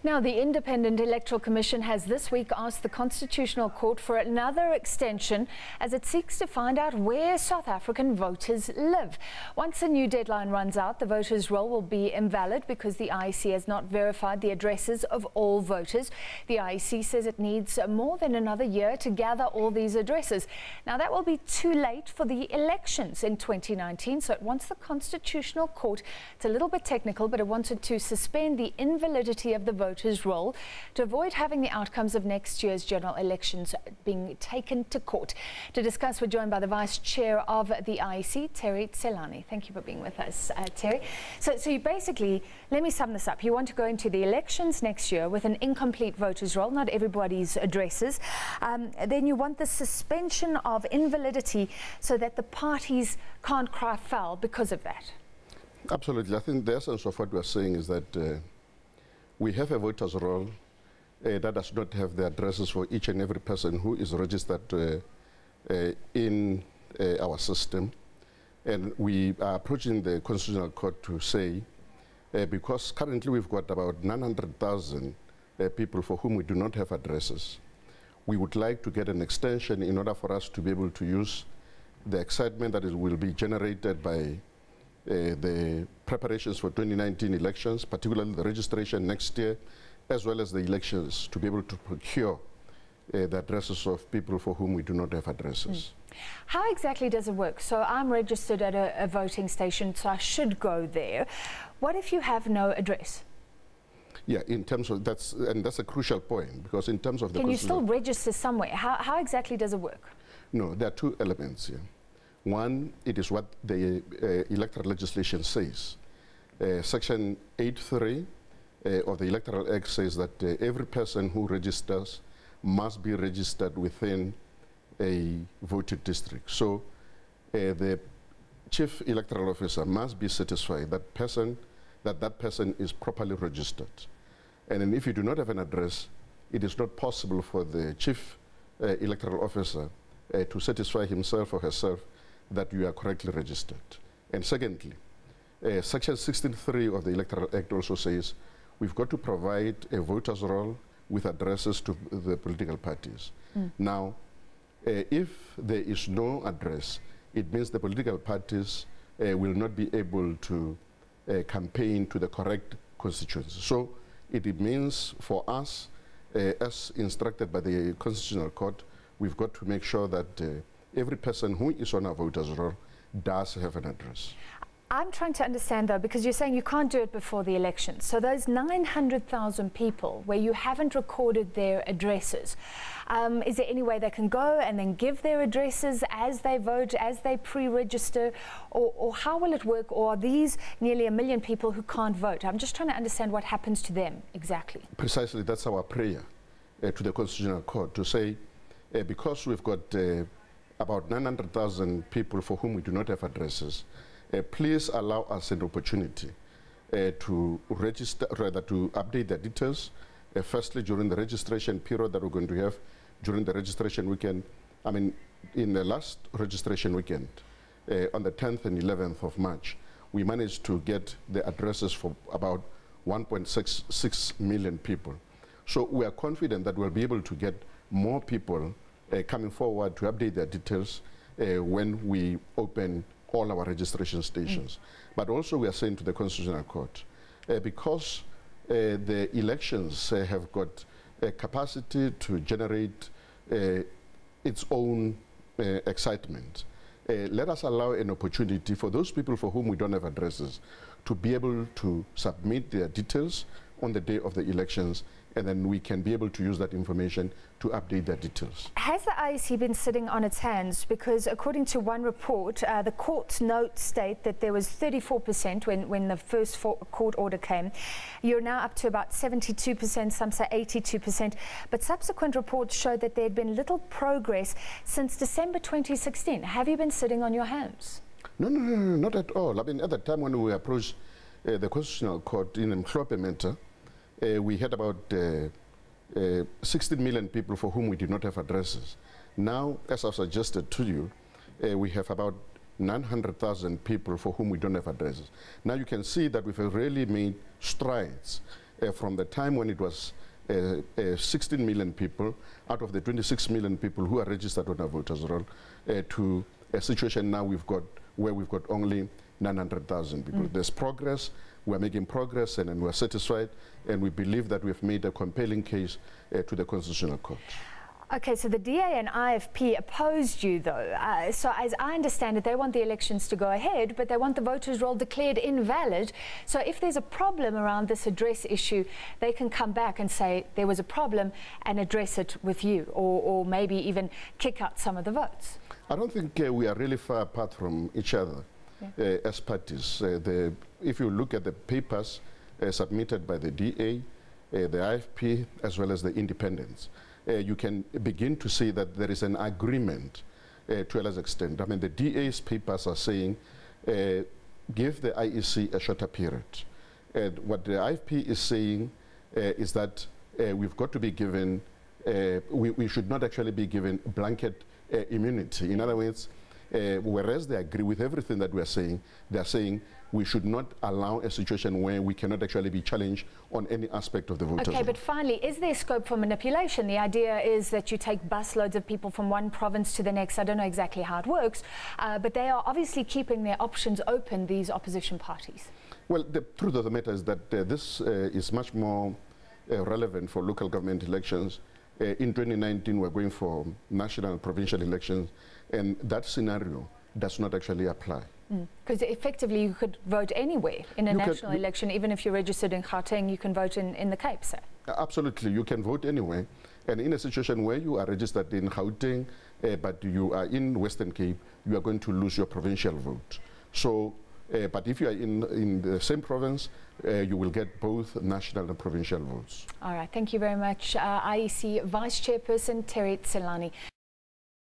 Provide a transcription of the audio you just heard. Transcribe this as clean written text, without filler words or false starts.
Now, the Independent Electoral Commission has this week asked the Constitutional Court for another extension as it seeks to find out where South African voters live. Once a new deadline runs out, the voters' roll will be invalid because the IEC has not verified the addresses of all voters. The IEC says it needs more than another year to gather all these addresses. Now, that will be too late for the elections in 2019, so it wants the Constitutional Court, it's a little bit technical, but it wanted to suspend the invalidity of the voters' roll to avoid having the outcomes of next year's general elections being taken to court. To discuss, we're joined by the Vice Chair of the IEC, Tselane. Thank you for being with us, Terry. So you basically, let me sum this up. You want to go into the elections next year with an incomplete voters' roll, not everybody's addresses. Then you want the suspension of invalidity so that the parties can't cry foul because of that. Absolutely. I think the essence of what we're saying is that we have a voters' roll that does not have the addresses for each and every person who is registered in our system. And we are approaching the Constitutional Court to say, because currently we've got about 900,000 people for whom we do not have addresses, we would like to get an extension in order for us to be able to use the excitement that will be generated by the preparations for 2019 elections, particularly the registration next year, as well as the elections, to be able to procure the addresses of people for whom we do not have addresses. How exactly does it work? So I'm registered at a voting station, so I should go there. What if you have no address? Yeah, in terms of that's a crucial point, because in terms of the... Can you still register somewhere? How exactly does it work? No, there are two elements here. One, it is what the electoral legislation says. Section 8.3 of the Electoral Act says that every person who registers must be registered within a voting district. So the chief electoral officer must be satisfied that that person is properly registered. And then if you do not have an address, it is not possible for the chief electoral officer to satisfy himself or herself that you are correctly registered. And secondly, Section 16.3 of the Electoral Act also says we've got to provide a voters' roll with addresses to the political parties. Now, if there is no address, it means the political parties will not be able to campaign to the correct constituency. So it means for us, as instructed by the Constitutional Court, we've got to make sure that every person who is on a voters' roll does have an address. I'm trying to understand, though, because you're saying you can't do it before the election. So those 900,000 people where you haven't recorded their addresses, is there any way they can go and then give their addresses as they vote, as they pre-register, or how will it work? Or are these nearly 1 million people who can't vote? I'm just trying to understand what happens to them exactly. Precisely, that's our prayer to the Constitutional Court, to say, because we've got about 900,000 people for whom we do not have addresses, please allow us an opportunity to register, rather to update the details, firstly during the registration period that we're going to have during the registration weekend. I mean, in the last registration weekend, on the 10th and 11th of March, we managed to get the addresses for about 1.66 million people. So we are confident that we'll be able to get more people coming forward to update their details when we open all our registration stations. But also we are saying to the Constitutional Court, because the elections have got a capacity to generate its own excitement, let us allow an opportunity for those people for whom we don't have addresses to be able to submit their details on the day of the elections, and then we can be able to use that information to update their details. Has the IEC been sitting on its hands? Because according to one report, the court's notes state that there was 34% when the first court order came. You're now up to about 72%, some say 82%, but subsequent reports showed that there had been little progress since December 2016. Have you been sitting on your hands? No, not at all. I mean, at the time when we approached the Constitutional Court in Mhlope matter, we had about 16 million people for whom we did not have addresses. Now, as I've suggested to you, we have about 900,000 people for whom we don't have addresses. Now you can see that we've really made strides from the time when it was 16 million people out of the 26 million people who are registered on a voters roll to a situation now where we've got only 900,000 people. There's progress. We're making progress, and we're satisfied, and we believe that we've made a compelling case to the Constitutional Court. Okay, so the DA and IFP opposed you, though. So as I understand it, they want the elections to go ahead, but they want the voters' roll declared invalid. So if there's a problem around this address issue, they can come back and say there was a problem and address it with you, or maybe even kick out some of the votes. I don't think we are really far apart from each other as parties. If you look at the papers submitted by the DA, the IFP, as well as the independents, you can begin to see that there is an agreement to a large extent. I mean, the DA's papers are saying, give the IEC a shorter period. And what the IFP is saying is that we've got to be given, we should not actually be given blanket immunity. In other words, whereas they agree with everything that we're saying, they're saying we should not allow a situation where we cannot actually be challenged on any aspect of the voters. Okay, but finally, is there scope for manipulation? The idea is that you take busloads of people from one province to the next. I don't know exactly how it works, but they are obviously keeping their options open, these opposition parties. Well, the truth of the matter is that this is much more relevant for local government elections. In 2019, we're going for national and provincial elections, and that scenario does not actually apply. Because effectively you could vote anywhere in a national election, even if you're registered in Gauteng, you can vote in the Cape, sir. Absolutely, you can vote anywhere. And in a situation where you are registered in Gauteng, but you are in Western Cape, you are going to lose your provincial vote. So, but if you are in the same province, you will get both national and provincial votes. All right, thank you very much, IEC Vice Chairperson Terry Tselane.